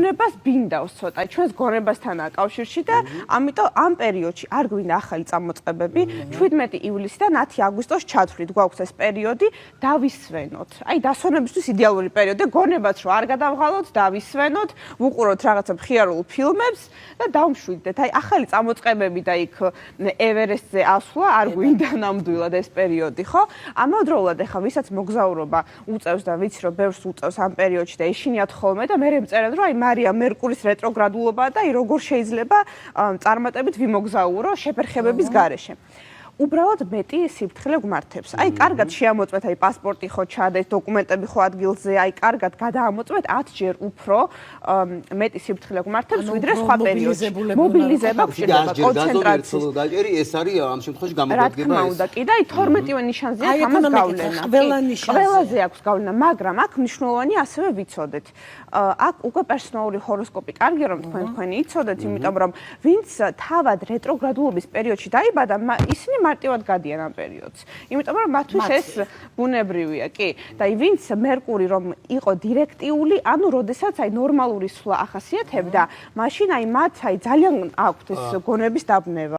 გონებას ბინდავს ცოტა ჩვენს გონებასთან აკავშირში და ამიტომ ამ პერიოდში არ გვინდა ახალი წამოწყებები 17 ივლისიდან 10 აგვისტოს ჩათვლით გვაქვს ეს პერიოდი დავისვენოთ აი დასვენებისთვის იდეალური პერიოდი გონებაც რომ არ გადავღალოთ დავისვენოთ ვუყუროთ რაღაცა მხიარულ ფილმებს და დავმშვიდდეთ აი ახალი წამოწყებები და იქ ევერესტზე ასვლა არ გვინდა ნამდვილად ეს პერიოდი ხო ამავდროულად ეხა ვისაც მოგზაურობა უწევს და ვიცი რომ ბევრს უწევს ამ პერიოდში და ეშინიათ ხოლმე და მე მწერენ რომ აი მარია მერკურის რეტროგრადულობა და როგორ შეიძლება წარმატებით ვიმოგზაურო შეფერხებების გარეშე. უბრალოდ მეტი სიფრთხილე გვმართებს. აი კარგად შეამოწმეთ აი პასპორტი ხო ჩადეთ, დოკუმენტები ხო ადგილზე, აი კარგად გადაამოწმეთ 10 ჯერ უფრო მეტი სიფრთხილე გვმართებს ვიდრე სხვა პერიოდში. მობილიზება გვჭირდება კონცენტრაციის. დაჭერი ეს არის ამ შემთხვევაში გამოდგება ეს. რა თქმა უნდა, კი და აი 12-ვე ნიშანზეა ამას გავლენა. ყველაზე აქვს გავლენა, მაგრამ აქ მნიშვნელოვანი ასევე ვიცოდეთ. აქ უკვე პერსონალური ჰოროსკოპი კარგია რომ თქვენი იცოდეთ, იმიტომ რომ ვინც თავად რეტროგრადულობის პერიოდში დაიბადა, ისინი მარტივად გადიან ამ პერიოდს. იმიტომ რომ მათთვის ეს ბუნებრივია, კი. და ვინც მერკური რომ იყო დირექტიული, ანუ როდესაც აი ნორმალური სვლა ახასიათებდა, მაშინ აი მათ აი ძალიან აქვთ ეს გონების დაბნევა.